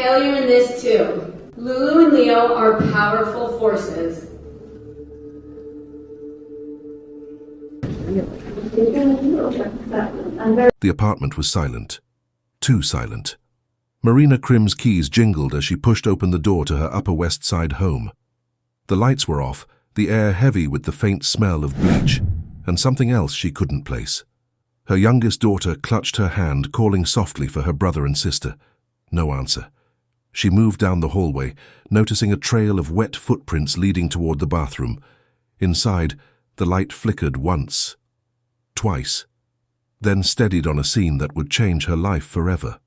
failure in this too. Lulu and Leo are powerful forces. The apartment was silent. Too silent. Marina Crim's keys jingled as she pushed open the door to her Upper West Side home. The lights were off, the air heavy with the faint smell of bleach, and something else she couldn't place. Her youngest daughter clutched her hand, calling softly for her brother and sister. No answer. She moved down the hallway, noticing a trail of wet footprints leading toward the bathroom. Inside, the light flickered once, twice, then steadied on a scene that would change her life forever.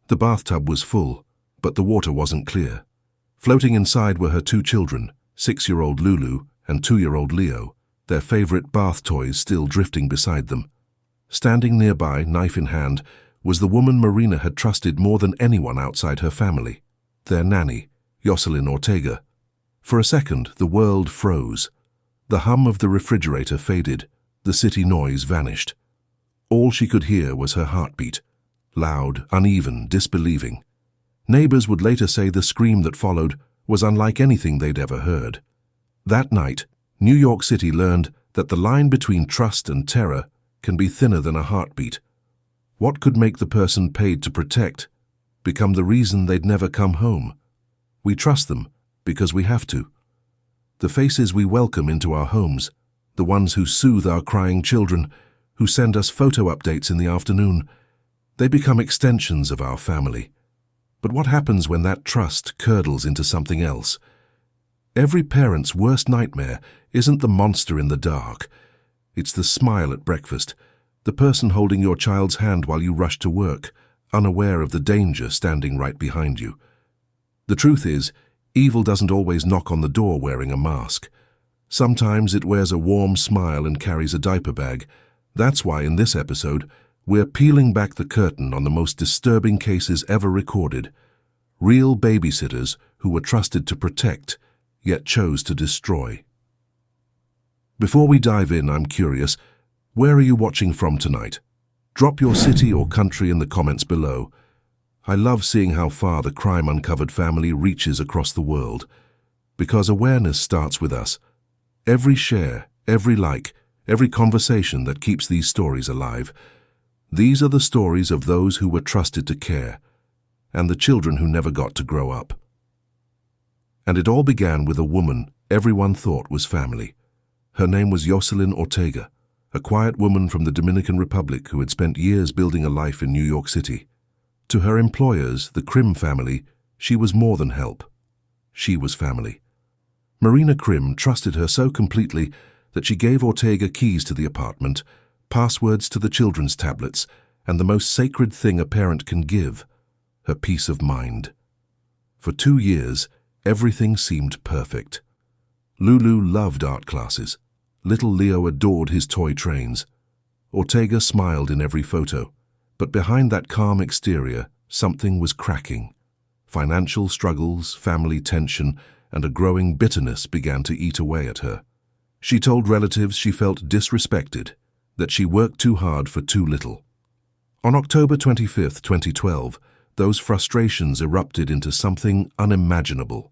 The bathtub was full, but the water wasn't clear. Floating inside were her two children, 6-year-old Lulu and 2-year-old Leo, their favorite bath toys still drifting beside them. Standing nearby, knife in hand, was the woman Marina had trusted more than anyone outside her family, their nanny, Yoselyn Ortega. For a second, the world froze. The hum of the refrigerator faded, the city noise vanished. All she could hear was her heartbeat, loud, uneven, disbelieving. Neighbors would later say the scream that followed was unlike anything they'd ever heard. That night, New York City learned that the line between trust and terror can be thinner than a heartbeat. What could make the person paid to protect become the reason they'd never come home? We trust them because we have to. The faces we welcome into our homes, the ones who soothe our crying children, who send us photo updates in the afternoon, they become extensions of our family. But what happens when that trust curdles into something else? Every parent's worst nightmare isn't the monster in the dark. It's the smile at breakfast, the person holding your child's hand while you rush to work, unaware of the danger standing right behind you. The truth is, evil doesn't always knock on the door wearing a mask. Sometimes it wears a warm smile and carries a diaper bag. That's why in this episode, we're peeling back the curtain on the most disturbing cases ever recorded. Real babysitters who were trusted to protect, yet chose to destroy. Before we dive in, I'm curious, where are you watching from tonight? Drop your city or country in the comments below. I love seeing how far the Crime Uncovered family reaches across the world, because awareness starts with us. Every share, every like, every conversation that keeps these stories alive. These are the stories of those who were trusted to care, and the children who never got to grow up. And it all began with a woman everyone thought was family. Her name was Yoselyn Ortega, a quiet woman from the Dominican Republic who had spent years building a life in New York City. To her employers, the Crim family, she was more than help. She was family. Marina Crim trusted her so completely that she gave Ortega keys to the apartment, passwords to the children's tablets, and the most sacred thing a parent can give, her peace of mind. For 2 years, everything seemed perfect. Lulu loved art classes. Little Leo adored his toy trains. Ortega smiled in every photo, but behind that calm exterior, something was cracking. Financial struggles, family tension, and a growing bitterness began to eat away at her. She told relatives she felt disrespected, that she worked too hard for too little. On October 25, 2012, those frustrations erupted into something unimaginable.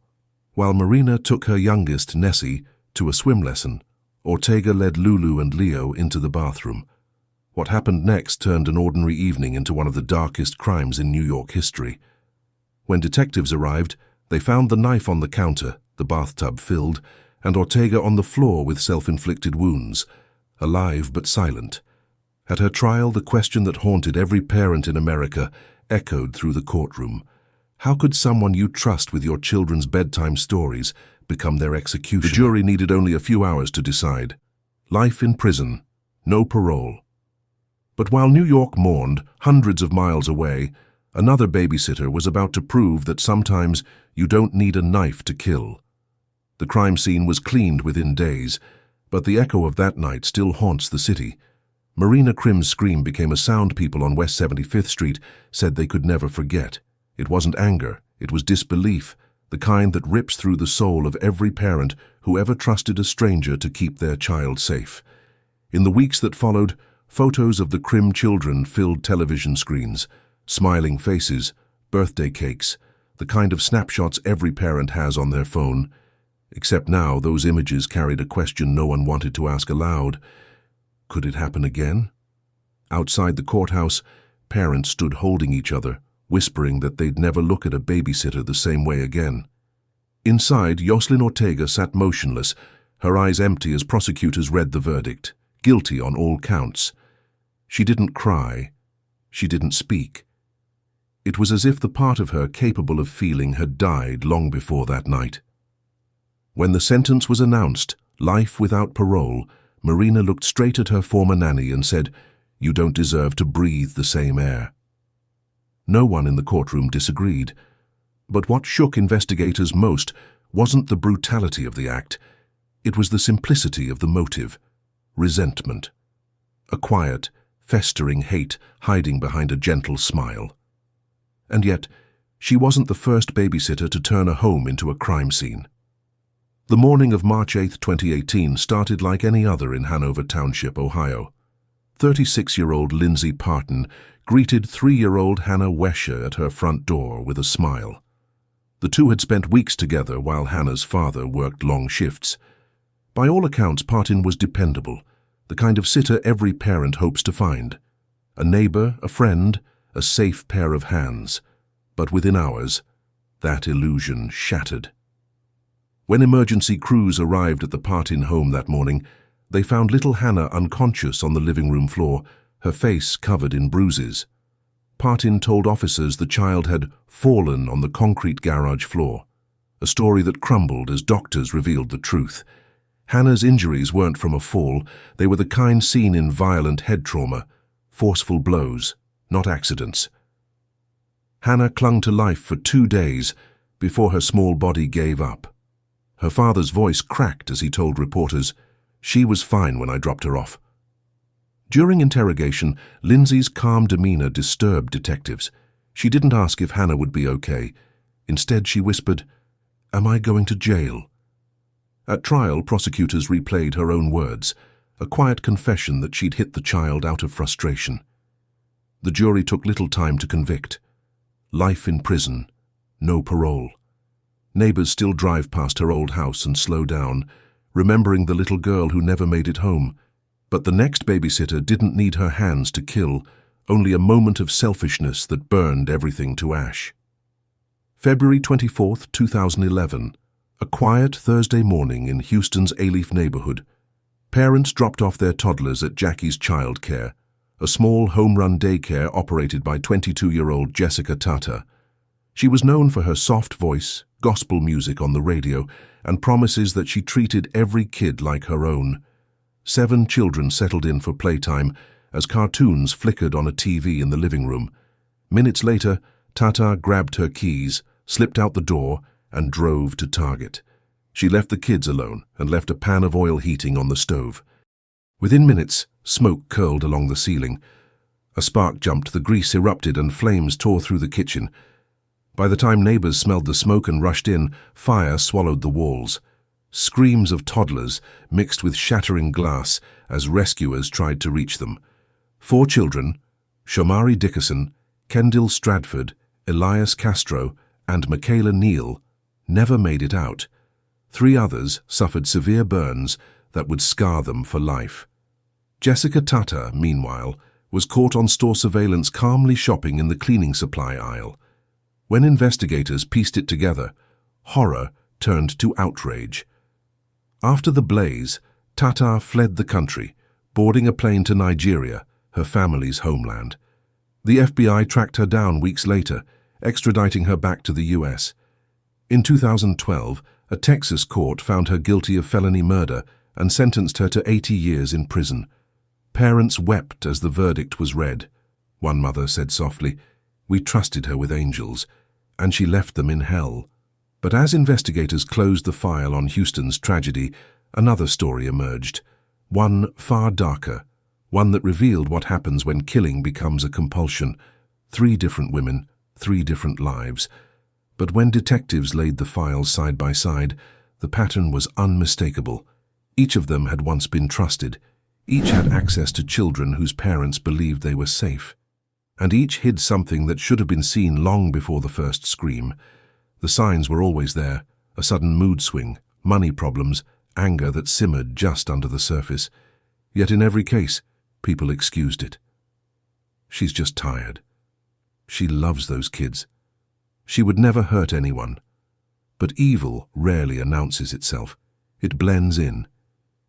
While Marina took her youngest, Nessie, to a swim lesson, Ortega led Lulu and Leo into the bathroom. What happened next turned an ordinary evening into one of the darkest crimes in New York history. When detectives arrived, they found the knife on the counter, the bathtub filled, and Ortega on the floor with self-inflicted wounds, alive but silent. At her trial, the question that haunted every parent in America echoed through the courtroom. How could someone you trust with your children's bedtime stories become their executioner? The jury needed only a few hours to decide. Life in prison, no parole. But while New York mourned, hundreds of miles away, another babysitter was about to prove that sometimes you don't need a knife to kill. The crime scene was cleaned within days, but the echo of that night still haunts the city. Marina Crim's scream became a sound people on West 75th Street said they could never forget. It wasn't anger, it was disbelief, the kind that rips through the soul of every parent who ever trusted a stranger to keep their child safe. In the weeks that followed, photos of the Crim children filled television screens, smiling faces, birthday cakes, the kind of snapshots every parent has on their phone. Except now those images carried a question no one wanted to ask aloud. Could it happen again? Outside the courthouse, parents stood holding each other, whispering that they'd never look at a babysitter the same way again. Inside, Yoselyn Ortega sat motionless, her eyes empty as prosecutors read the verdict, guilty on all counts. She didn't cry. She didn't speak. It was as if the part of her capable of feeling had died long before that night. When the sentence was announced, life without parole, Marina looked straight at her former nanny and said, "You don't deserve to breathe the same air." No one in the courtroom disagreed. But what shook investigators most wasn't the brutality of the act. It was the simplicity of the motive, resentment. A quiet, festering hate hiding behind a gentle smile. And yet, she wasn't the first babysitter to turn a home into a crime scene. The morning of March 8, 2018 started like any other in Hanover Township, Ohio. 36-year-old Lindsay Parton greeted 3-year-old Hannah Wesher at her front door with a smile. The two had spent weeks together while Hannah's father worked long shifts. By all accounts, Parton was dependable, the kind of sitter every parent hopes to find. A neighbor, a friend, a safe pair of hands. But within hours, that illusion shattered. When emergency crews arrived at the Parton home that morning, they found little Hannah unconscious on the living room floor, her face covered in bruises. Parton told officers the child had fallen on the concrete garage floor, a story that crumbled as doctors revealed the truth. Hannah's injuries weren't from a fall, they were the kind seen in violent head trauma, forceful blows, not accidents. Hannah clung to life for 2 days before her small body gave up. Her father's voice cracked as he told reporters, "She was fine when I dropped her off." During interrogation, Lindsay's calm demeanor disturbed detectives. She didn't ask if Hannah would be okay. Instead, she whispered, "Am I going to jail?" At trial, prosecutors replayed her own words, a quiet confession that she'd hit the child out of frustration. The jury took little time to convict. Life in prison, no parole. Neighbors still drive past her old house and slow down, remembering the little girl who never made it home. But the next babysitter didn't need her hands to kill, only a moment of selfishness that burned everything to ash. February 24, 2011. A quiet Thursday morning in Houston's Alief neighborhood. Parents dropped off their toddlers at Jackie's Childcare, a small home-run daycare operated by 22-year-old Jessica Tata. She was known for her soft voice, gospel music on the radio, and promises that she treated every kid like her own. 7 children settled in for playtime as cartoons flickered on a TV in the living room. Minutes later, Tata grabbed her keys, slipped out the door, and drove to Target. She left the kids alone and left a pan of oil heating on the stove. Within minutes, smoke curled along the ceiling. A spark jumped, the grease erupted, and flames tore through the kitchen. By the time neighbors smelled the smoke and rushed in, fire swallowed the walls. Screams of toddlers mixed with shattering glass as rescuers tried to reach them. 4 children, Shomari Dickerson, Kendall Stradford, Elias Castro, and Michaela Neal, never made it out. 3 others suffered severe burns that would scar them for life. Jessica Tata, meanwhile, was caught on store surveillance calmly shopping in the cleaning supply aisle. When investigators pieced it together, horror turned to outrage. After the blaze, Tata fled the country, boarding a plane to Nigeria, her family's homeland. The FBI tracked her down weeks later, extraditing her back to the US. In 2012, a Texas court found her guilty of felony murder and sentenced her to 80 years in prison. Parents wept as the verdict was read. One mother said softly, "We trusted her with angels, and she left them in hell." But as investigators closed the file on Houston's tragedy, another story emerged, one far darker, one that revealed what happens when killing becomes a compulsion. 3 different women, 3 different lives. But when detectives laid the files side by side, the pattern was unmistakable. Each of them had once been trusted. Each had access to children whose parents believed they were safe. and each hid something that should have been seen long before the first scream. The signs were always there: a sudden mood swing, money problems, anger that simmered just under the surface. Yet in every case, people excused it. She's just tired. She loves those kids. She would never hurt anyone. But evil rarely announces itself. It blends in.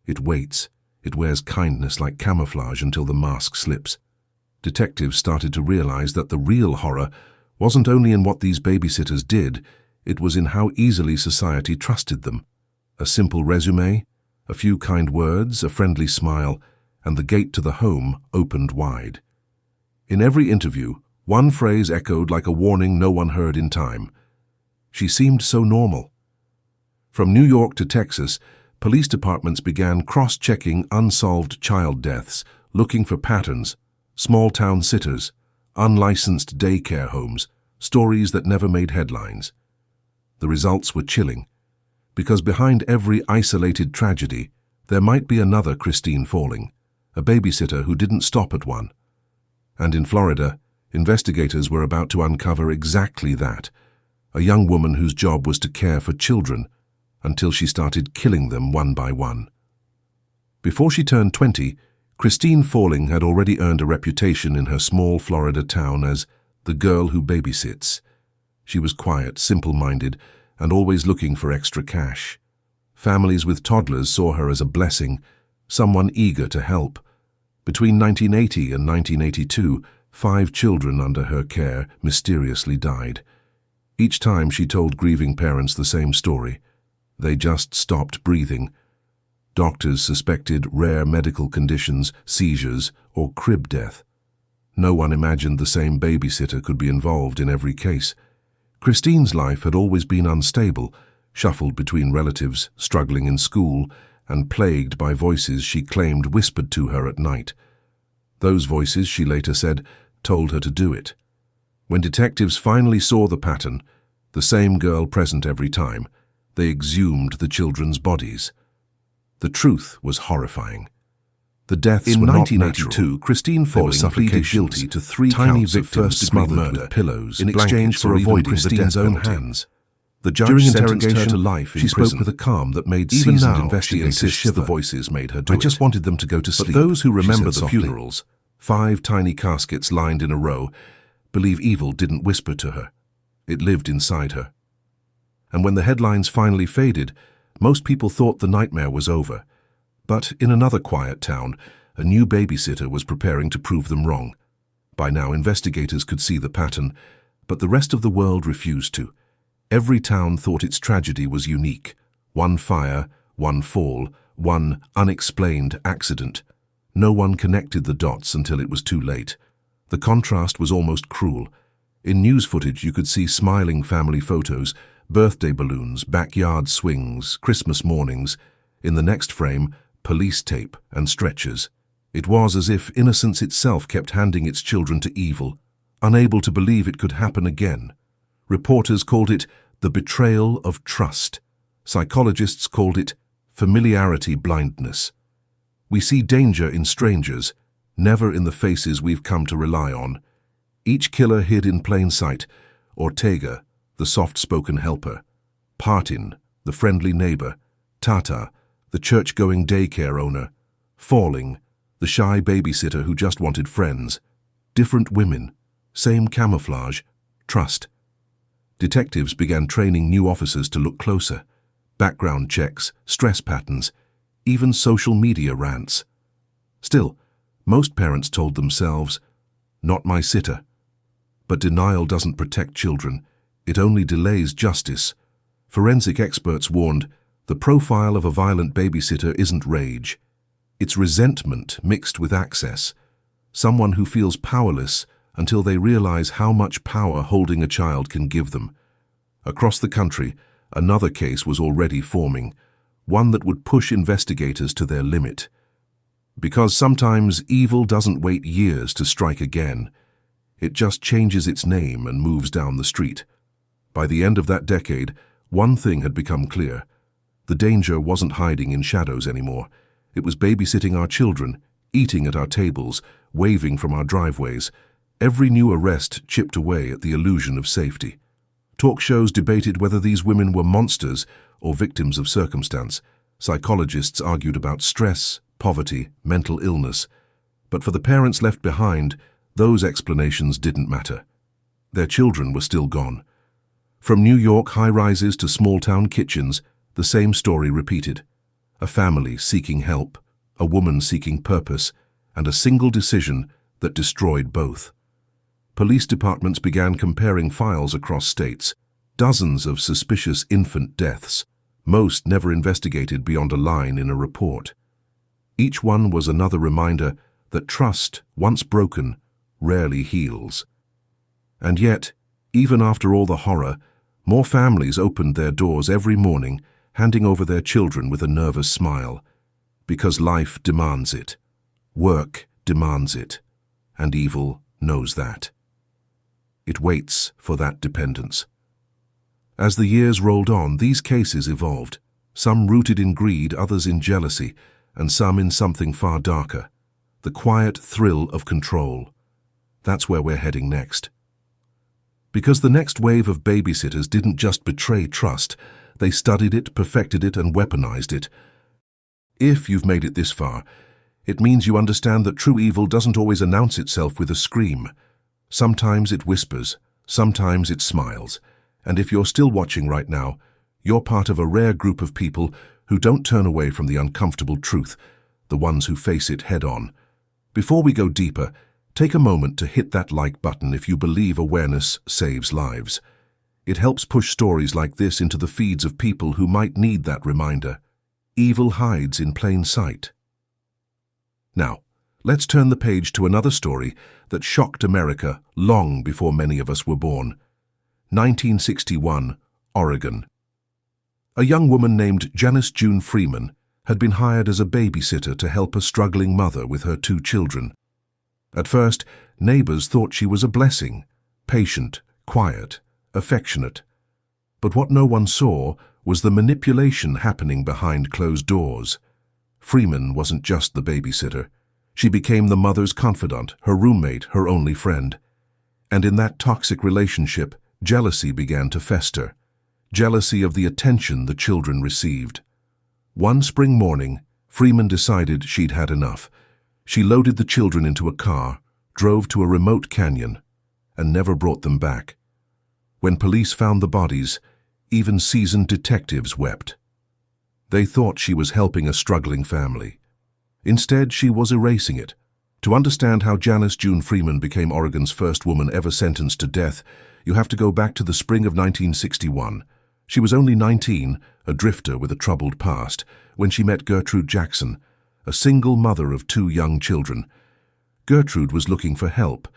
It waits. It wears kindness like camouflage until the mask slips. Detectives started to realize that the real horror wasn't only in what these babysitters did, it was in how easily society trusted them. A simple resume, a few kind words, a friendly smile, and the gate to the home opened wide. In every interview, one phrase echoed like a warning no one heard in time. She seemed so normal. From New York to Texas, police departments began cross-checking unsolved child deaths, looking for patterns: small-town sitters, unlicensed daycare homes, stories that never made headlines. The results were chilling, because behind every isolated tragedy, there might be another Christine Falling, a babysitter who didn't stop at one. And in Florida, investigators were about to uncover exactly that: a young woman whose job was to care for children until she started killing them one by one. Before she turned 20, Christine Falling had already earned a reputation in her small Florida town as the girl who babysits. She was quiet, simple-minded, and always looking for extra cash. Families with toddlers saw her as a blessing, someone eager to help. Between 1980 and 1982, 5 children under her care mysteriously died. Each time she told grieving parents the same story: they just stopped breathing. Doctors suspected rare medical conditions, seizures, or crib death. No one imagined the same babysitter could be involved in every case. Christine's life had always been unstable, shuffled between relatives, struggling in school, and plagued by voices she claimed whispered to her at night. Those voices, she later said, told her to do it. When detectives finally saw the pattern, the same girl present every time, they exhumed the children's bodies. The truth was horrifying. The deaths In were not 1982, natural. Christine Falling pleaded guilty to 3 tiny counts of victims first-degree smothered murder with pillows in exchange blankets for or even avoiding Christine's the death own penalty. hands. The judge During sentenced her interrogation, to life in she prison. spoke with a calm that made Even seasoned now, she investigators insists shiver. the voices made her do I it. just wanted them to go to sleep. But those who remember she the said softly. funerals, 5 tiny caskets lined in a row, believe evil didn't whisper to her. It lived inside her. And when the headlines finally faded, most people thought the nightmare was over. But in another quiet town, a new babysitter was preparing to prove them wrong. By now, investigators could see the pattern, but the rest of the world refused to. Every town thought its tragedy was unique: one fire, one fall, one unexplained accident. No one connected the dots until it was too late. The contrast was almost cruel. In news footage, you could see smiling family photos, birthday balloons, backyard swings, Christmas mornings. In the next frame, police tape and stretchers. It was as if innocence itself kept handing its children to evil, unable to believe it could happen again. Reporters called it the betrayal of trust. Psychologists called it familiarity blindness. We see danger in strangers, never in the faces we've come to rely on. Each killer hid in plain sight: Ortega, the soft-spoken helper; Partin, the friendly neighbor; Tata, the church-going daycare owner; Falling, the shy babysitter who just wanted friends. Different women, same camouflage, trust. Detectives began training new officers to look closer. Background checks, stress patterns, even social media rants. Still, most parents told themselves, "Not my sitter." But denial doesn't protect children. It only delays justice. Forensic experts warned, the profile of a violent babysitter isn't rage. It's resentment mixed with access. Someone who feels powerless until they realize how much power holding a child can give them. Across the country, another case was already forming, one that would push investigators to their limit. Because sometimes evil doesn't wait years to strike again. It just changes its name and moves down the street. By the end of that decade, one thing had become clear. The danger wasn't hiding in shadows anymore. It was babysitting our children, eating at our tables, waving from our driveways. Every new arrest chipped away at the illusion of safety. Talk shows debated whether these women were monsters or victims of circumstance. Psychologists argued about stress, poverty, mental illness. But for the parents left behind, those explanations didn't matter. Their children were still gone. From New York high-rises to small-town kitchens, the same story repeated. A family seeking help, a woman seeking purpose, and a single decision that destroyed both. Police departments began comparing files across states. Dozens of suspicious infant deaths, most never investigated beyond a line in a report. Each one was another reminder that trust, once broken, rarely heals. And yet, even after all the horror, more families opened their doors every morning, handing over their children with a nervous smile. Because life demands it. Work demands it. And evil knows that. It waits for that dependence. As the years rolled on, these cases evolved, some rooted in greed, others in jealousy, and some in something far darker, the quiet thrill of control. That's where we're heading next. Because the next wave of babysitters didn't just betray trust, they studied it, perfected it, and weaponized it. If you've made it this far, it means you understand that true evil doesn't always announce itself with a scream. Sometimes it whispers, sometimes it smiles, and if you're still watching right now, you're part of a rare group of people who don't turn away from the uncomfortable truth, the ones who face it head-on. Before we go deeper, take a moment to hit that like button if you believe awareness saves lives. It helps push stories like this into the feeds of people who might need that reminder. Evil hides in plain sight. Now, let's turn the page to another story that shocked America long before many of us were born. 1961, Oregon. A young woman named Janice Freeman had been hired as a babysitter to help a struggling mother with her 2 children. At first, neighbors thought she was a blessing, patient, quiet, affectionate. But what no one saw was the manipulation happening behind closed doors. Freeman wasn't just the babysitter. She became the mother's confidant, her roommate, her only friend. And in that toxic relationship, jealousy began to fester. Jealousy of the attention the children received. One spring morning, Freeman decided she'd had enough. She loaded the children into a car, drove to a remote canyon, and never brought them back. When police found the bodies, even seasoned detectives wept. They thought she was helping a struggling family. Instead, she was erasing it. To understand how Janice Freeman became Oregon's first woman ever sentenced to death, you have to go back to the spring of 1961. She was only 19, a drifter with a troubled past, when she met Gertrude Jackson, a single mother of 2 young children. Gertrude was looking for help.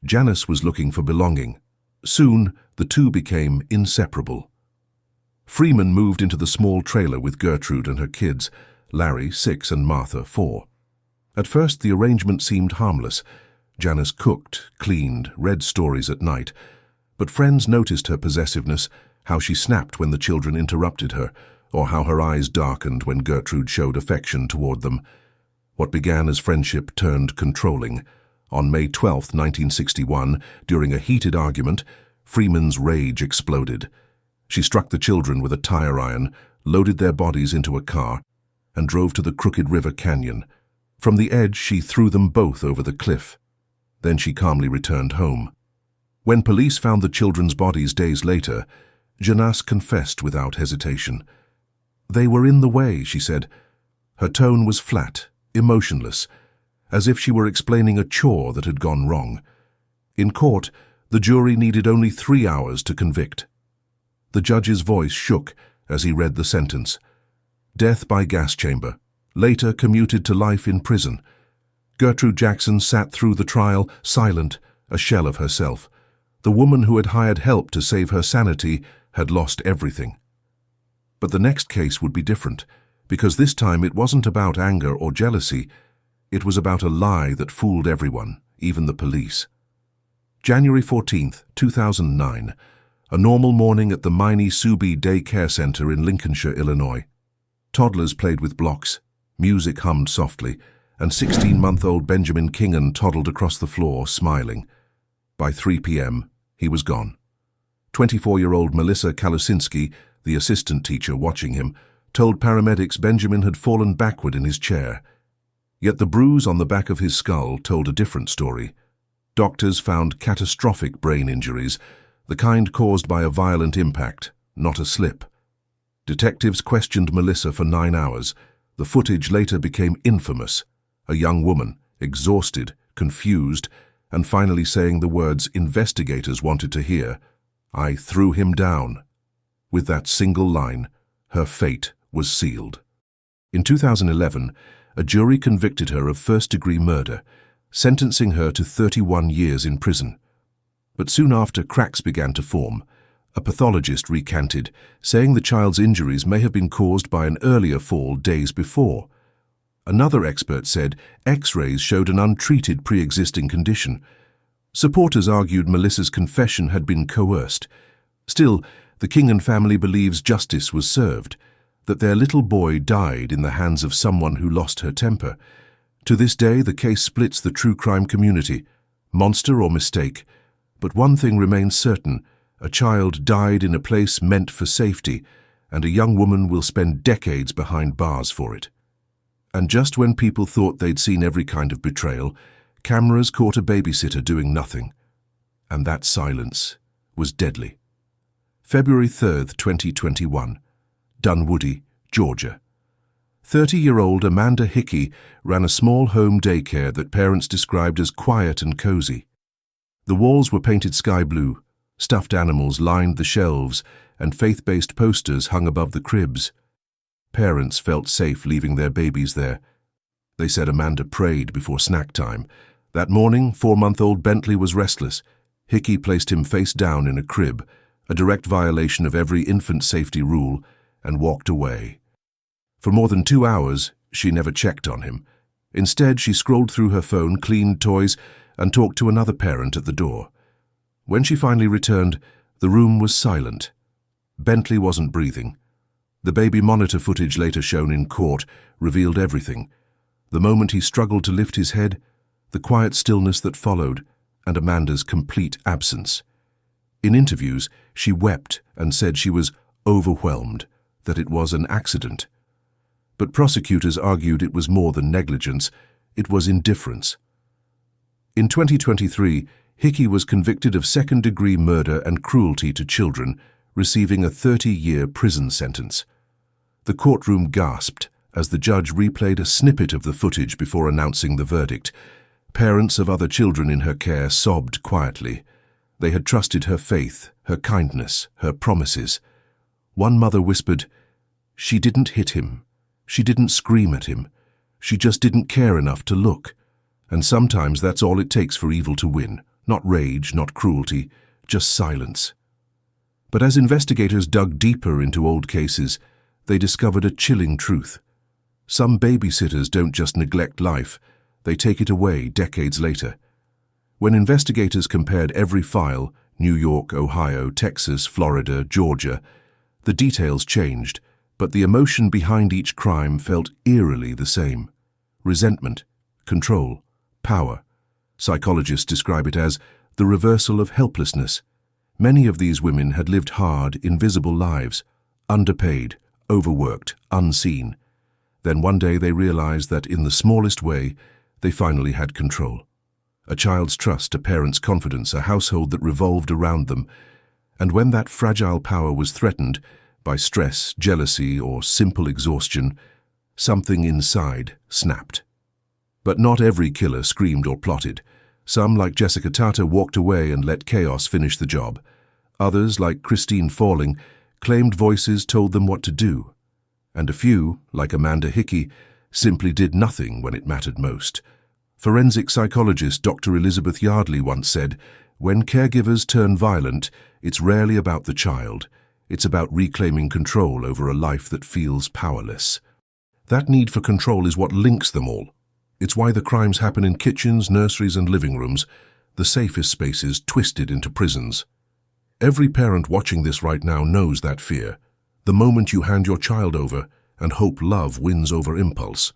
Janice was looking for belonging. Soon, the two became inseparable. Freeman moved into the small trailer with Gertrude and her kids, Larry, 6, and Martha, 4. At first, the arrangement seemed harmless. Janice cooked, cleaned, read stories at night. But friends noticed her possessiveness, how she snapped when the children interrupted her, or how her eyes darkened when Gertrude showed affection toward them. What began as friendship turned controlling. On May 12, 1961, during a heated argument, Freeman's rage exploded. She struck the children with a tire iron, loaded their bodies into a car, and drove to the Crooked River Canyon. From the edge, she threw them both over the cliff. Then she calmly returned home. When police found the children's bodies days later, Janice confessed without hesitation. They were in the way, she said. Her tone was flat, emotionless, as if she were explaining a chore that had gone wrong. In court, the jury needed only 3 hours to convict. The judge's voice shook as he read the sentence. Death by gas chamber, later commuted to life in prison. Gertrude Jackson sat through the trial, silent, a shell of herself. The woman who had hired help to save her sanity had lost everything. But the next case would be different, because this time it wasn't about anger or jealousy. It was about a lie that fooled everyone, even the police. January 14, 2009. A normal morning at the Miney Subi Daycare Center in Lincolnshire, Illinois. Toddlers played with blocks, music hummed softly, and 16-month-old Benjamin Kingan toddled across the floor, smiling. By 3 p.m., he was gone. 24-year-old Melissa Kalusinski, the assistant teacher watching him, told paramedics Benjamin had fallen backward in his chair. Yet the bruise on the back of his skull told a different story. Doctors found catastrophic brain injuries, the kind caused by a violent impact, not a slip. Detectives questioned Melissa for 9 hours. The footage later became infamous. A young woman, exhausted, confused, and finally saying the words investigators wanted to hear, "I threw him down." With that single line, her fate was sealed. In 2011, a jury convicted her of first-degree murder, sentencing her to 31 years in prison. But soon after, cracks began to form. A pathologist recanted, saying the child's injuries may have been caused by an earlier fall days before. Another expert said X-rays showed an untreated pre-existing condition. Supporters argued Melissa's confession had been coerced. Still, the Kingan family believes justice was served, that their little boy died in the hands of someone who lost her temper. To this day, the case splits the true crime community, monster or mistake. But one thing remains certain: a child died in a place meant for safety, and a young woman will spend decades behind bars for it. And just when people thought they'd seen every kind of betrayal, cameras caught a babysitter doing nothing. And that silence was deadly. February 3rd, 2021. Dunwoody, Georgia. 30-year-old Amanda Hickey ran a small home daycare that parents described as quiet and cozy. The walls were painted sky blue, stuffed animals lined the shelves, and faith-based posters hung above the cribs. Parents felt safe leaving their babies there. They said Amanda prayed before snack time. That morning, 4-month-old Bentley was restless. Hickey placed him face down in a crib, a direct violation of every infant safety rule, and walked away. For more than 2 hours, she never checked on him. Instead, she scrolled through her phone, cleaned toys, and talked to another parent at the door. When she finally returned, the room was silent. Bentley wasn't breathing. The baby monitor footage later shown in court revealed everything. The moment he struggled to lift his head, the quiet stillness that followed, and Amanda's complete absence. In interviews, she wept and said she was overwhelmed, that it was an accident. But prosecutors argued it was more than negligence, it was indifference. In 2023, Hickey was convicted of second-degree murder and cruelty to children, receiving a 30-year prison sentence. The courtroom gasped as the judge replayed a snippet of the footage before announcing the verdict. Parents of other children in her care sobbed quietly. They had trusted her faith, her kindness, her promises. One mother whispered, "She didn't hit him. She didn't scream at him. She just didn't care enough to look." And sometimes that's all it takes for evil to win. Not rage, not cruelty, just silence. But as investigators dug deeper into old cases, they discovered a chilling truth. Some babysitters don't just neglect life, they take it away decades later. When investigators compared every file, New York, Ohio, Texas, Florida, Georgia, the details changed, but the emotion behind each crime felt eerily the same. Resentment, control, power. Psychologists describe it as the reversal of helplessness. Many of these women had lived hard, invisible lives, underpaid, overworked, unseen. Then one day they realized that in the smallest way, they finally had control. A child's trust, a parent's confidence, a household that revolved around them. And when that fragile power was threatened by stress, jealousy, or simple exhaustion, something inside snapped. But not every killer screamed or plotted. Some, like Jessica Tata, walked away and let chaos finish the job. Others, like Christine Falling, claimed voices told them what to do. And a few, like Amanda Hickey, simply did nothing when it mattered most. Forensic psychologist Dr. Elizabeth Yardley once said, "When caregivers turn violent, it's rarely about the child. It's about reclaiming control over a life that feels powerless." That need for control is what links them all. It's why the crimes happen in kitchens, nurseries, and living rooms, the safest spaces twisted into prisons. Every parent watching this right now knows that fear. The moment you hand your child over and hope love wins over impulse.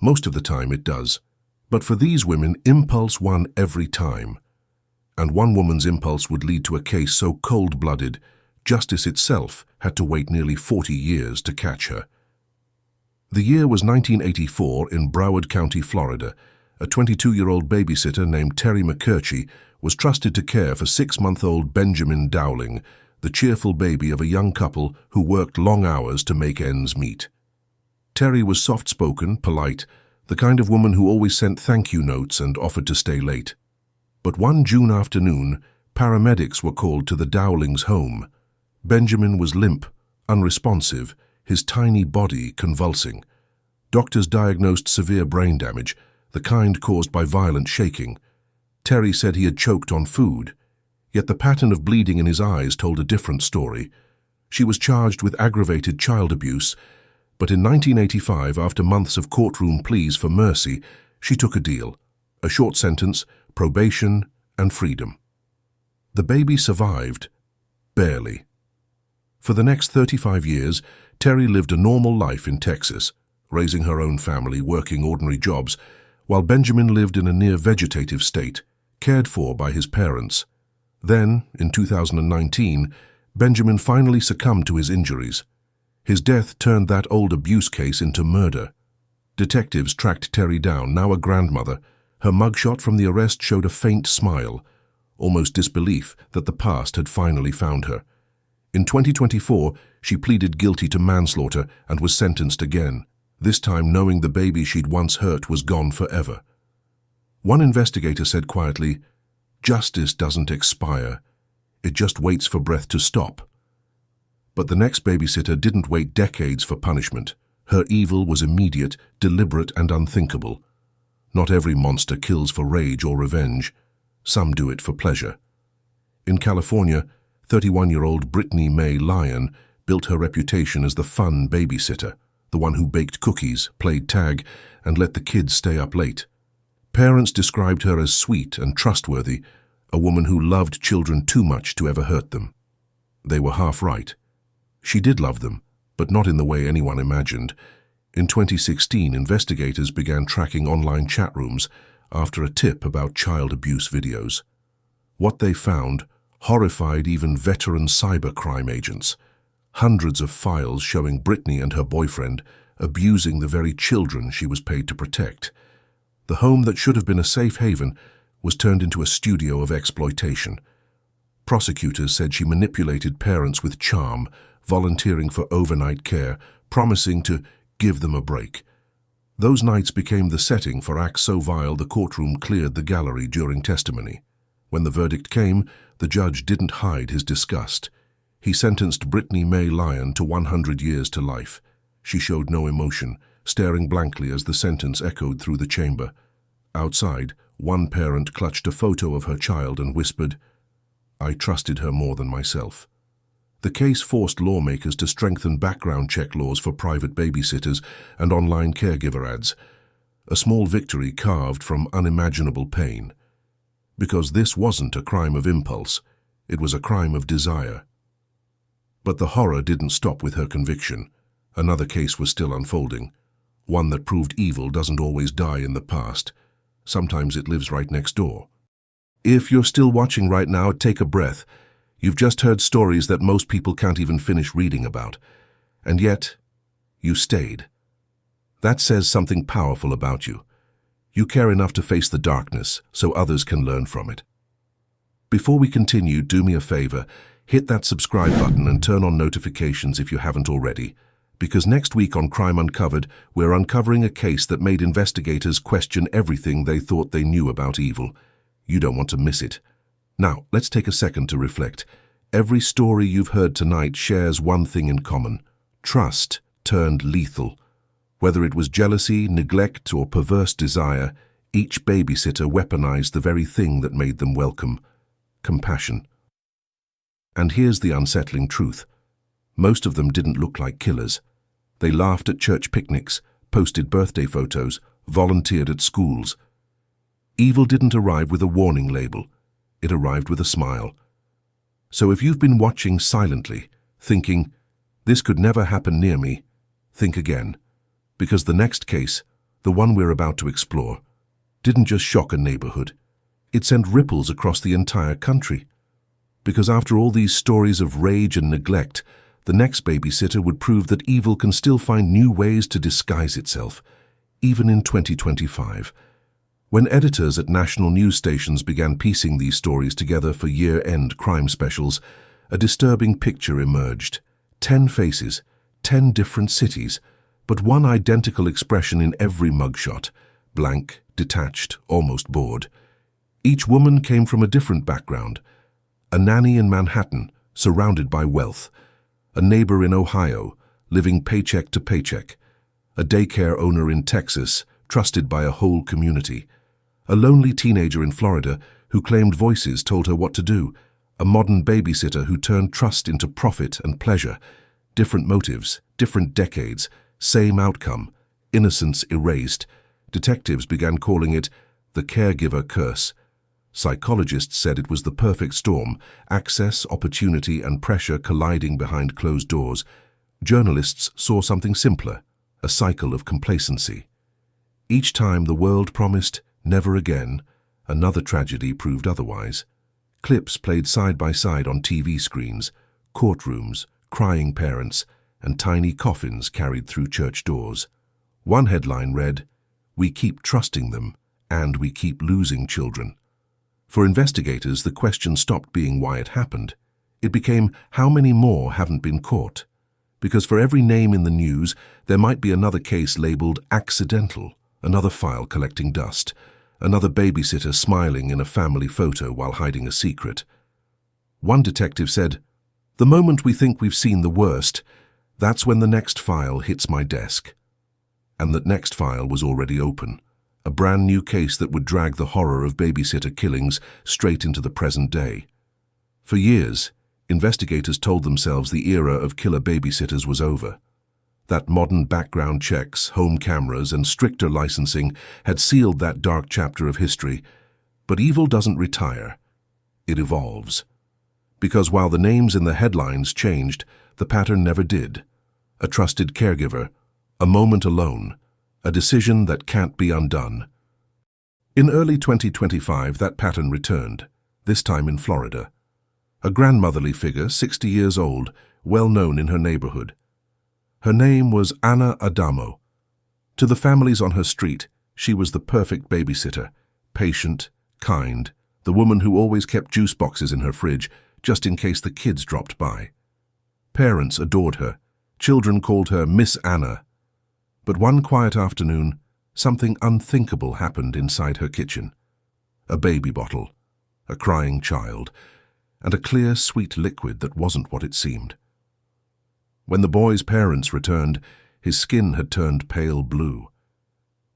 Most of the time it does. But for these women, impulse won every time. And one woman's impulse would lead to a case so cold-blooded, justice itself had to wait nearly 40 years to catch her. The year was 1984 in Broward County, Florida. A 22-year-old babysitter named Terry McCurchie was trusted to care for 6-month-old Benjamin Dowling, the cheerful baby of a young couple who worked long hours to make ends meet. Terry was soft-spoken, polite, the kind of woman who always sent thank-you notes and offered to stay late. But one June afternoon, paramedics were called to the Dowlings' home. Benjamin was limp, unresponsive, his tiny body convulsing. Doctors diagnosed severe brain damage, the kind caused by violent shaking. Terry said he had choked on food, yet the pattern of bleeding in his eyes told a different story. She was charged with aggravated child abuse, but in 1985, after months of courtroom pleas for mercy, she took a deal, a short sentence, probation, and freedom. The baby survived, barely. For the next 35 years, Terry lived a normal life in Texas, raising her own family, working ordinary jobs, while Benjamin lived in a near-vegetative state, cared for by his parents. Then, in 2019, Benjamin finally succumbed to his injuries. His death turned that old abuse case into murder. Detectives tracked Terry down, now a grandmother. Her mugshot from the arrest showed a faint smile, almost disbelief that the past had finally found her. In 2024, she pleaded guilty to manslaughter and was sentenced again, this time knowing the baby she'd once hurt was gone forever. One investigator said quietly, "Justice doesn't expire. It just waits for breath to stop." But the next babysitter didn't wait decades for punishment. Her evil was immediate, deliberate, and unthinkable. Not every monster kills for rage or revenge. Some do it for pleasure. In California, 31-year-old Brittany Mae Lyon built her reputation as the fun babysitter, the one who baked cookies, played tag, and let the kids stay up late. Parents described her as sweet and trustworthy, a woman who loved children too much to ever hurt them. They were half right. She did love them, but not in the way anyone imagined. In 2016, investigators began tracking online chat rooms after a tip about child abuse videos. What they found horrified even veteran cybercrime agents. Hundreds of files showing Brittany and her boyfriend abusing the very children she was paid to protect. The home that should have been a safe haven was turned into a studio of exploitation. Prosecutors said she manipulated parents with charm, volunteering for overnight care, promising to give them a break. Those nights became the setting for acts so vile the courtroom cleared the gallery during testimony. When the verdict came, the judge didn't hide his disgust. He sentenced Brittany Mae Lyon to 100 years to life. She showed no emotion, staring blankly as the sentence echoed through the chamber. Outside, one parent clutched a photo of her child and whispered, "I trusted her more than myself." The case forced lawmakers to strengthen background check laws for private babysitters and online caregiver ads, a small victory carved from unimaginable pain. Because this wasn't a crime of impulse, it was a crime of desire. But the horror didn't stop with her conviction. Another case was still unfolding, one that proved evil doesn't always die in the past. Sometimes it lives right next door. If you're still watching right now, take a breath. You've just heard stories that most people can't even finish reading about. And yet, you stayed. That says something powerful about you. You care enough to face the darkness so others can learn from it. Before we continue, do me a favor, hit that subscribe button and turn on notifications if you haven't already. Because next week on Crime Uncovered, we're uncovering a case that made investigators question everything they thought they knew about evil. You don't want to miss it. Now, let's take a second to reflect. Every story you've heard tonight shares one thing in common. Trust turned lethal. Whether it was jealousy, neglect, or perverse desire, each babysitter weaponized the very thing that made them welcome: compassion. And here's the unsettling truth. Most of them didn't look like killers. They laughed at church picnics, posted birthday photos, volunteered at schools. Evil didn't arrive with a warning label. It arrived with a smile. So if you've been watching silently, thinking, "This could never happen near me," think again. Because the next case, the one we're about to explore, didn't just shock a neighborhood. it sent ripples across the entire country. Because after all these stories of rage and neglect, the next babysitter would prove that evil can still find new ways to disguise itself, even in 2025. When editors at national news stations began piecing these stories together for year-end crime specials, a disturbing picture emerged. 10 faces, 10 different cities, but one identical expression in every mugshot: blank, detached, almost bored. Each woman came from a different background. A nanny in Manhattan, surrounded by wealth. A neighbor in Ohio, living paycheck to paycheck. A daycare owner in Texas, trusted by a whole community. A lonely teenager in Florida who claimed voices told her what to do. A modern babysitter who turned trust into profit and pleasure. Different motives, different decades, same outcome, innocence erased. Detectives began calling it the caregiver curse. Psychologists said it was the perfect storm, access, opportunity, and pressure colliding behind closed doors. Journalists saw something simpler, a cycle of complacency. Each time the world promised never again, another tragedy proved otherwise. Clips played side by side on TV screens, courtrooms, crying parents, and tiny coffins carried through church doors. One headline read, "We keep trusting them, and we keep losing children." For investigators, the question stopped being why it happened. It became how many more haven't been caught. Because for every name in the news, there might be another case labeled accidental, another file collecting dust, another babysitter smiling in a family photo while hiding a secret. One detective said, "The moment we think we've seen the worst, that's when the next file hits my desk." And that next file was already open. A brand new case that would drag the horror of babysitter killings straight into the present day. For years, investigators told themselves the era of killer babysitters was over. That modern background checks, home cameras, and stricter licensing had sealed that dark chapter of history. But evil doesn't retire. It evolves. Because while the names in the headlines changed, the pattern never did. A trusted caregiver, a moment alone, a decision that can't be undone. In early 2025, that pattern returned, this time in Florida. A grandmotherly figure, 60 years old, well known in her neighborhood. Her name was Anna Adamo. To the families on her street, she was the perfect babysitter, patient, kind, the woman who always kept juice boxes in her fridge just in case the kids dropped by. Parents adored her. Children called her Miss Anna. But one quiet afternoon, something unthinkable happened inside her kitchen. A baby bottle, a crying child, and a clear, sweet liquid that wasn't what it seemed. When the boy's parents returned, his skin had turned pale blue.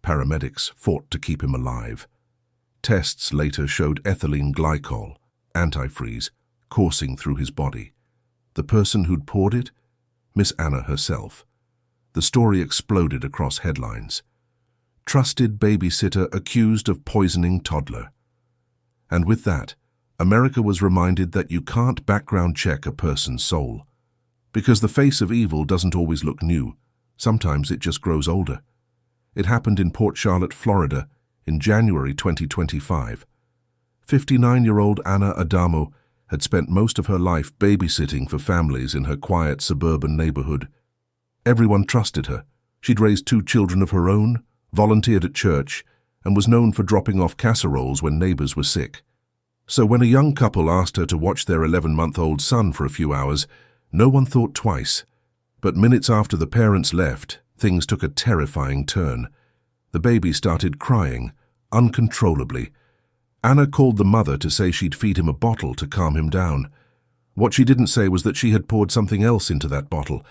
Paramedics fought to keep him alive. Tests later showed ethylene glycol, antifreeze, coursing through his body. The person who'd poured it? Miss Anna herself. The story exploded across headlines. Trusted babysitter accused of poisoning toddler. And with that, America was reminded that you can't background check a person's soul. Because the face of evil doesn't always look new. Sometimes it just grows older. It happened in Port Charlotte, Florida, in January 2025. 59-year-old Anna Adamo had spent most of her life babysitting for families in her quiet suburban neighborhood. Everyone trusted her. She'd raised 2 children of her own, volunteered at church, and was known for dropping off casseroles when neighbors were sick. So when a young couple asked her to watch their 11-month-old son for a few hours, no one thought twice. But minutes after the parents left, things took a terrifying turn. The baby started crying, uncontrollably. Anna called the mother to say she'd feed him a bottle to calm him down. What she didn't say was that she had poured something else into that bottle,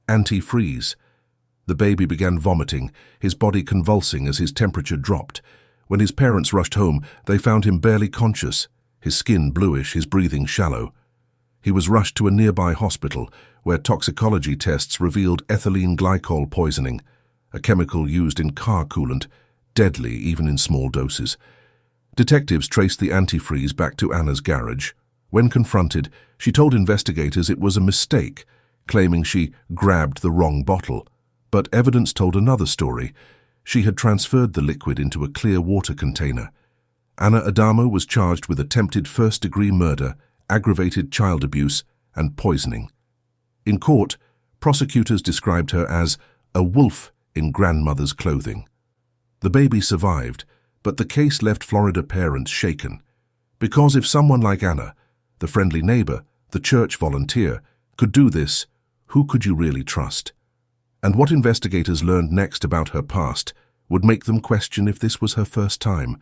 antifreeze. The baby began vomiting, his body convulsing as his temperature dropped. When his parents rushed home, they found him barely conscious, his skin bluish, his breathing shallow. He was rushed to a nearby hospital, where toxicology tests revealed ethylene glycol poisoning, a chemical used in car coolant, deadly even in small doses. Detectives traced the antifreeze back to Anna's garage. When confronted, she told investigators it was a mistake, claiming she grabbed the wrong bottle. But evidence told another story. She had transferred the liquid into a clear water container. Anna Adamo was charged with attempted first-degree murder, aggravated child abuse, and poisoning. In court, prosecutors described her as a wolf in grandmother's clothing. The baby survived, but the case left Florida parents shaken. Because if someone like Anna, the friendly neighbor, the church volunteer, could do this, who could you really trust? And what investigators learned next about her past would make them question if this was her first time.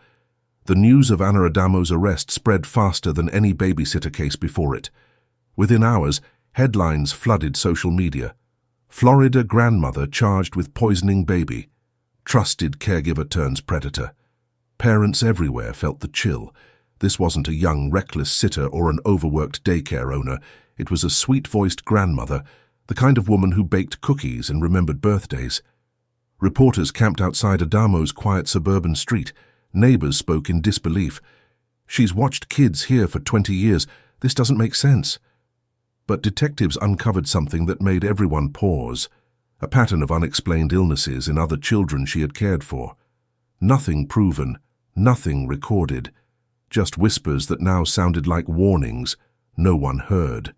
The news of Anna Adamo's arrest spread faster than any babysitter case before it. Within hours, headlines flooded social media. Florida grandmother charged with poisoning baby. Trusted caregiver turns predator. Parents everywhere felt the chill. This wasn't a young, reckless sitter or an overworked daycare owner. It was a sweet-voiced grandmother, the kind of woman who baked cookies and remembered birthdays. Reporters camped outside Adamo's quiet suburban street. Neighbors spoke in disbelief. She's watched kids here for 20 years. This doesn't make sense. But detectives uncovered something that made everyone pause. A pattern of unexplained illnesses in other children she had cared for. Nothing proven, nothing recorded. Just whispers that now sounded like warnings no one heard.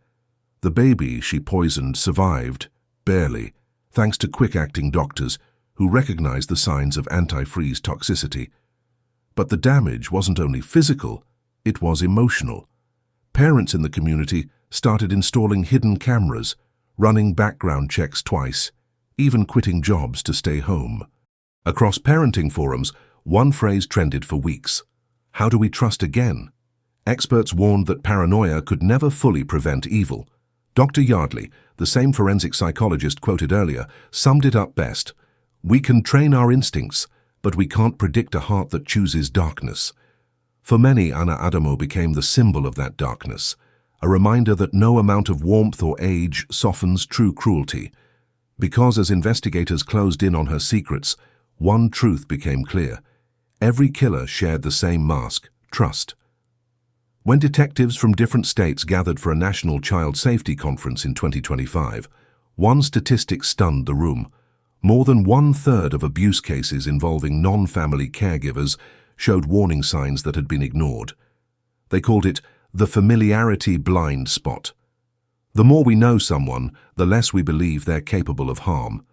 The baby she poisoned survived, barely, thanks to quick-acting doctors who recognized the signs of antifreeze toxicity. But the damage wasn't only physical, it was emotional. Parents in the community started installing hidden cameras, running background checks twice, even quitting jobs to stay home. Across parenting forums, one phrase trended for weeks. How do we trust again? Experts warned that paranoia could never fully prevent evil. Dr. Yardley, the same forensic psychologist quoted earlier, summed it up best. We can train our instincts, but we can't predict a heart that chooses darkness. For many, Anna Adamo became the symbol of that darkness, a reminder that no amount of warmth or age softens true cruelty. Because as investigators closed in on her secrets, one truth became clear. Every killer shared the same mask, trust. When detectives from different states gathered for a national child safety conference in 2025, one statistic stunned the room. More than 1/3 of abuse cases involving non-family caregivers showed warning signs that had been ignored. They called it the familiarity blind spot. The more we know someone, the less we believe they're capable of harm.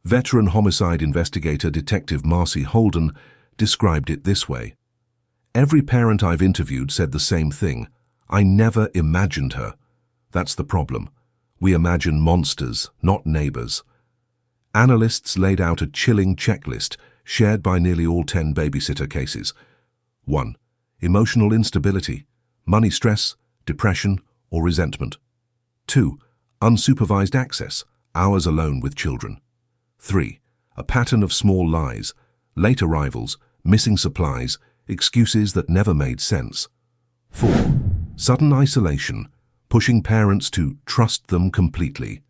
Veteran homicide investigator Detective Marcy Holden described it this way. Every parent I've interviewed said the same thing. I never imagined her. That's the problem. We imagine monsters, not neighbors. Analysts laid out a chilling checklist shared by nearly all 10 babysitter cases. 1. Emotional instability, money stress, depression, or resentment. 2. Unsupervised access, hours alone with children. 3. A pattern of small lies, late arrivals, missing supplies, excuses that never made sense. 4. Sudden isolation, pushing parents to trust them completely.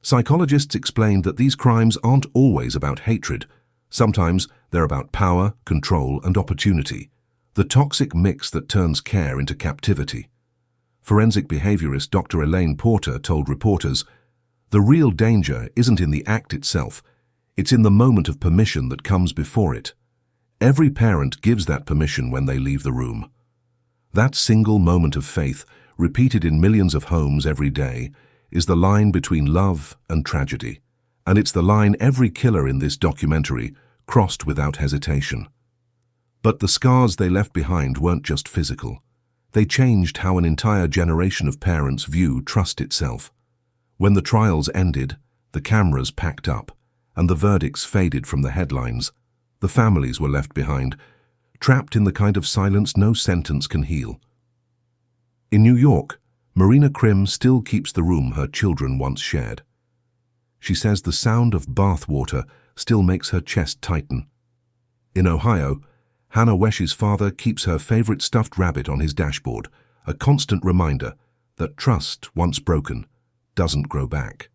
Psychologists explained that these crimes aren't always about hatred. Sometimes they're about power, control, and opportunity, the toxic mix that turns care into captivity. Forensic behaviorist Dr. Elaine Porter told reporters, "The real danger isn't in the act itself, it's in the moment of permission that comes before it. Every parent gives that permission when they leave the room. That single moment of faith, repeated in millions of homes every day, is the line between love and tragedy. And it's the line every killer in this documentary crossed without hesitation. But the scars they left behind weren't just physical. They changed how an entire generation of parents view trust itself. When the trials ended, the cameras packed up, and the verdicts faded from the headlines. The families were left behind, trapped in the kind of silence no sentence can heal. In New York, Marina Crim still keeps the room her children once shared. She says the sound of bath water still makes her chest tighten. In Ohio, Hannah Wesh's father keeps her favorite stuffed rabbit on his dashboard, a constant reminder that trust, once broken, doesn't grow back.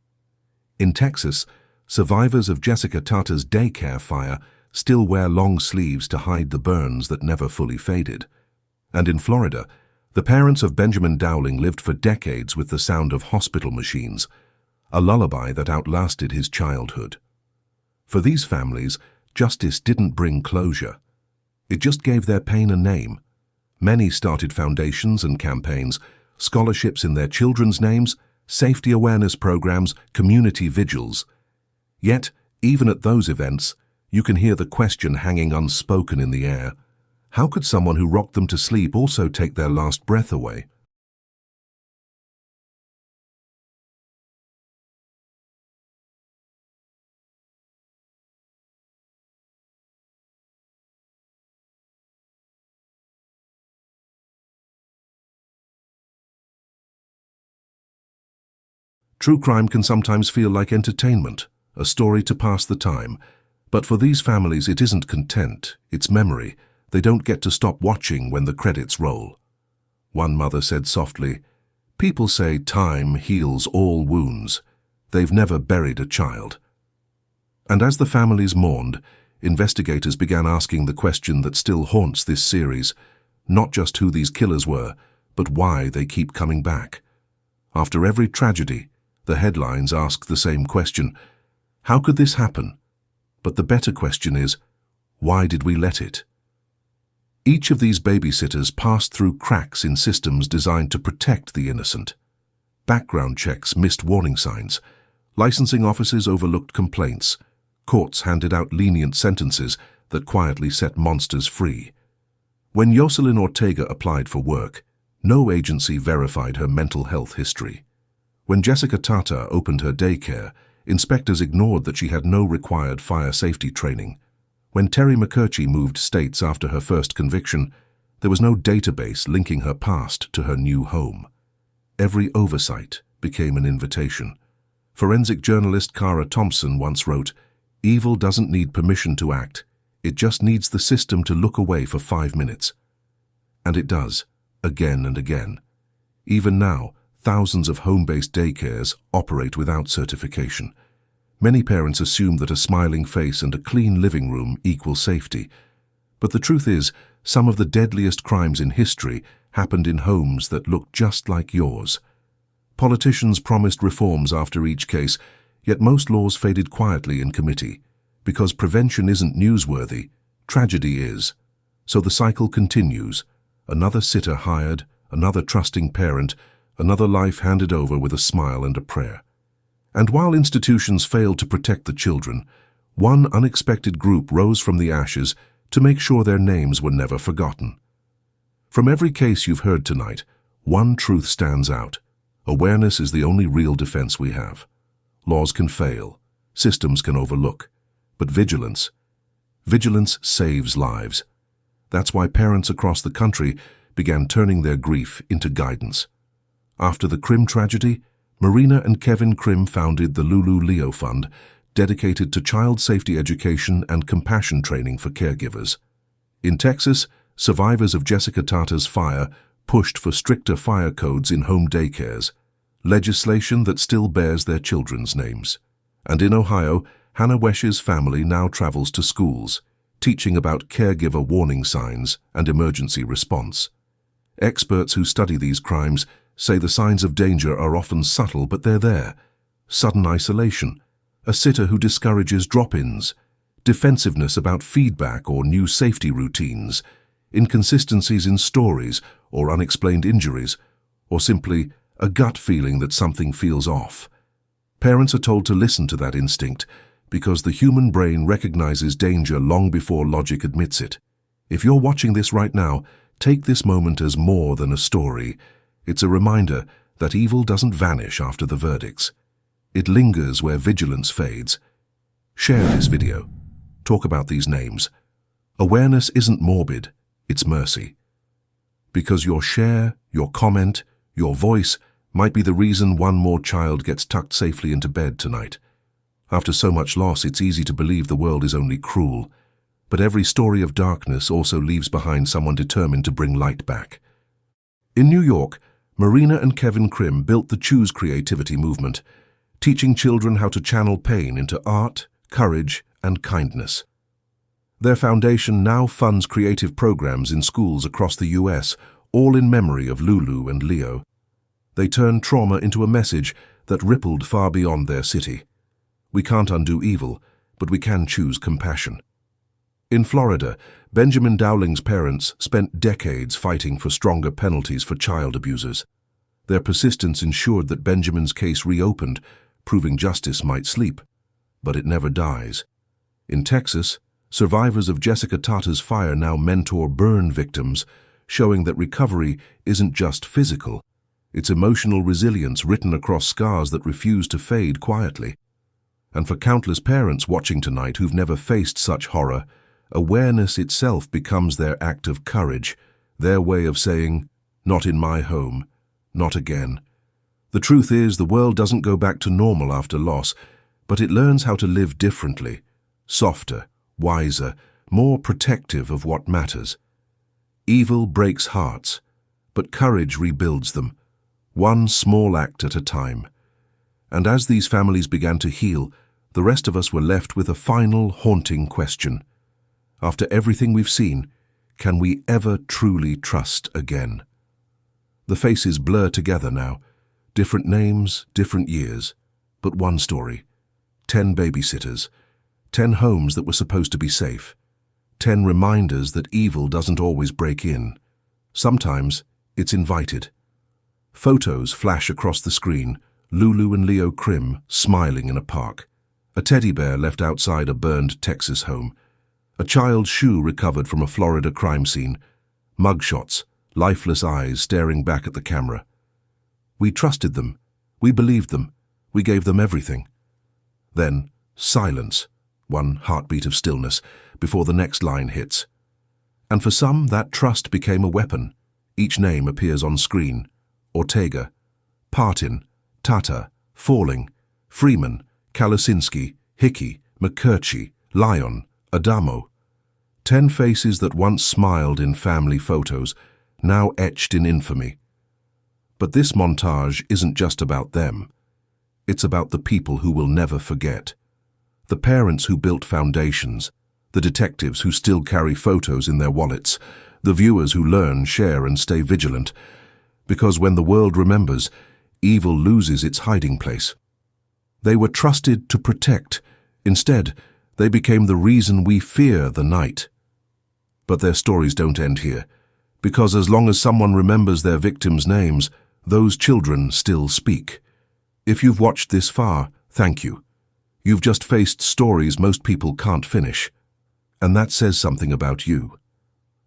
In Texas, survivors of Jessica Tata's daycare fire still wear long sleeves to hide the burns that never fully faded. And in Florida, the parents of Benjamin Dowling lived for decades with the sound of hospital machines, a lullaby that outlasted his childhood. For these families, justice didn't bring closure. It just gave their pain a name. Many started foundations and campaigns, scholarships in their children's names, safety awareness programs, community vigils. Yet, even at those events, you can hear the question hanging unspoken in the air. How could someone who rocked them to sleep also take their last breath away? True crime can sometimes feel like entertainment, a story to pass the time. But for these families it isn't content, it's memory. They don't get to stop watching when the credits roll. One mother said softly, "People say time heals all wounds. They've never buried a child." And as the families mourned, investigators began asking the question that still haunts this series, not just who these killers were, but why they keep coming back. After every tragedy, the headlines ask the same question: how could this happen? But the better question is, why did we let it? Each of these babysitters passed through cracks in systems designed to protect the innocent. Background checks missed warning signs. Licensing offices overlooked complaints. Courts handed out lenient sentences that quietly set monsters free. When Yoselyn Ortega applied for work, no agency verified her mental health history. When Jessica Tata opened her daycare, inspectors ignored that she had no required fire safety training. When Terry McCurchy moved states after her first conviction, there was no database linking her past to her new home. Every oversight became an invitation. Forensic journalist Kara Thompson once wrote, "Evil doesn't need permission to act. It just needs the system to look away for 5 minutes." And it does, again and again. Even now, thousands of home-based daycares operate without certification. Many parents assume that a smiling face and a clean living room equal safety. But the truth is, some of the deadliest crimes in history happened in homes that looked just like yours. Politicians promised reforms after each case, yet most laws faded quietly in committee. Because prevention isn't newsworthy, tragedy is. So the cycle continues. Another sitter hired, another trusting parent, another life handed over with a smile and a prayer. And while institutions failed to protect the children, one unexpected group rose from the ashes to make sure their names were never forgotten. From every case you've heard tonight, one truth stands out. Awareness is the only real defense we have. Laws can fail, systems can overlook, but vigilance saves lives. That's why parents across the country began turning their grief into guidance. After the Crim tragedy, Marina and Kevin Crim founded the Lulu Leo Fund, dedicated to child safety education and compassion training for caregivers. In Texas, survivors of Jessica Tata's fire pushed for stricter fire codes in home daycares, legislation that still bears their children's names. And in Ohio, Hannah Wesh's family now travels to schools, teaching about caregiver warning signs and emergency response. Experts who study these crimes say the signs of danger are often subtle, but they're there. Sudden isolation, a sitter who discourages drop-ins, defensiveness about feedback or new safety routines, inconsistencies in stories or unexplained injuries, or simply a gut feeling that something feels off. Parents are told to listen to that instinct because the human brain recognizes danger long before logic admits it. If you're watching this right now, take this moment as more than a story. It's a reminder that evil doesn't vanish after the verdicts. It lingers where vigilance fades. Share this video. Talk about these names. Awareness isn't morbid, it's mercy. Because your share, your comment, your voice might be the reason one more child gets tucked safely into bed tonight. After so much loss, it's easy to believe the world is only cruel. But every story of darkness also leaves behind someone determined to bring light back. In New York, Marina and Kevin Crim built the Choose Creativity movement, teaching children how to channel pain into art, courage, and kindness. Their foundation now funds creative programs in schools across the US, all in memory of Lulu and Leo. They turned trauma into a message that rippled far beyond their city. We can't undo evil, but we can choose compassion. In Florida, Benjamin Dowling's parents spent decades fighting for stronger penalties for child abusers. Their persistence ensured that Benjamin's case reopened, proving justice might sleep, but it never dies. In Texas, survivors of Jessica Tata's fire now mentor burn victims, showing that recovery isn't just physical. It's emotional resilience written across scars that refuse to fade quietly. And for countless parents watching tonight who've never faced such horror, awareness itself becomes their act of courage, their way of saying, "Not in my home, not again." The truth is, the world doesn't go back to normal after loss, but it learns how to live differently, softer, wiser, more protective of what matters. Evil breaks hearts, but courage rebuilds them, one small act at a time. And as these families began to heal, the rest of us were left with a final haunting question. After everything we've seen, can we ever truly trust again? The faces blur together now. Different names, different years, but one story. 10 babysitters. 10 homes that were supposed to be safe. 10 reminders that evil doesn't always break in. Sometimes it's invited. Photos flash across the screen. Lulu and Leo Crim smiling in a park. A teddy bear left outside a burned Texas home. A child's shoe recovered from a Florida crime scene. Mugshots, lifeless eyes staring back at the camera. We trusted them. We believed them. We gave them everything. Then, silence, one heartbeat of stillness, before the next line hits. And for some, that trust became a weapon. Each name appears on screen. Ortega, Partin, Tata, Falling, Freeman, Kalasinski, Hickey, McCurchy, Lyon, Adamo. 10 faces that once smiled in family photos, now etched in infamy. But this montage isn't just about them. It's about the people who will never forget. The parents who built foundations, the detectives who still carry photos in their wallets, the viewers who learn, share, and stay vigilant. Because when the world remembers, evil loses its hiding place. They were trusted to protect. Instead, they became the reason we fear the night. But their stories don't end here, because as long as someone remembers their victims' names, those children still speak. If you've watched this far, thank you. You've just faced stories most people can't finish. And that says something about you.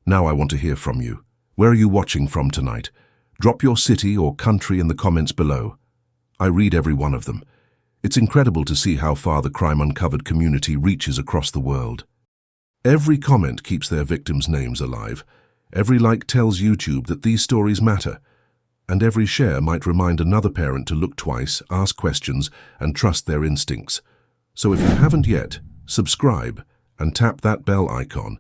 Now I want to hear from you. Where are you watching from tonight? Drop your city or country in the comments below. I read every one of them. It's incredible to see how far the Crime Uncovered community reaches across the world. Every comment keeps their victims' names alive. Every like tells YouTube that these stories matter. And every share might remind another parent to look twice, ask questions, and trust their instincts. So if you haven't yet, subscribe and tap that bell icon,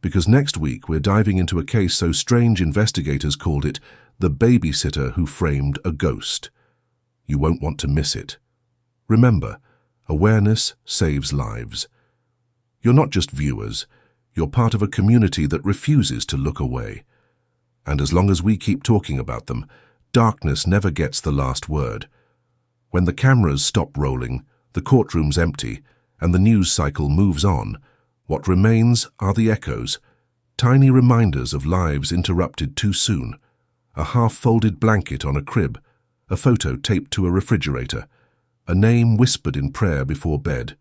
because next week we're diving into a case so strange investigators called it the babysitter who framed a ghost. You won't want to miss it. Remember, awareness saves lives. You're not just viewers, you're part of a community that refuses to look away. And as long as we keep talking about them, darkness never gets the last word. When the cameras stop rolling, the courtroom's empty, and the news cycle moves on, what remains are the echoes, tiny reminders of lives interrupted too soon. A half-folded blanket on a crib, a photo taped to a refrigerator, a name whispered in prayer before bed.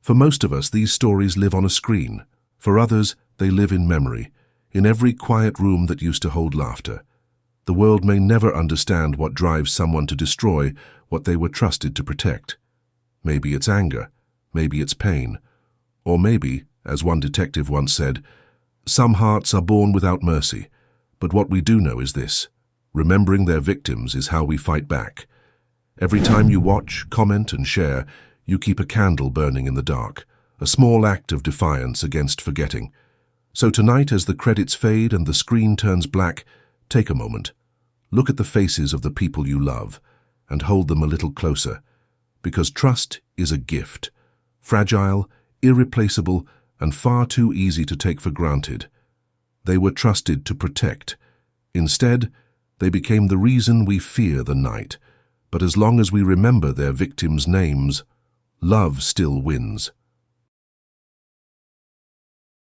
For most of us, these stories live on a screen. For others, they live in memory, in every quiet room that used to hold laughter. The world may never understand what drives someone to destroy what they were trusted to protect. Maybe it's anger, maybe it's pain, or maybe, as one detective once said, some hearts are born without mercy. But what we do know is this: remembering their victims is how we fight back. Every time you watch, comment, and share, you keep a candle burning in the dark, a small act of defiance against forgetting. So tonight, as the credits fade and the screen turns black, take a moment. Look at the faces of the people you love and hold them a little closer, because trust is a gift, fragile, irreplaceable, and far too easy to take for granted. They were trusted to protect. Instead, they became the reason we fear the night. But as long as we remember their victims' names, love still wins.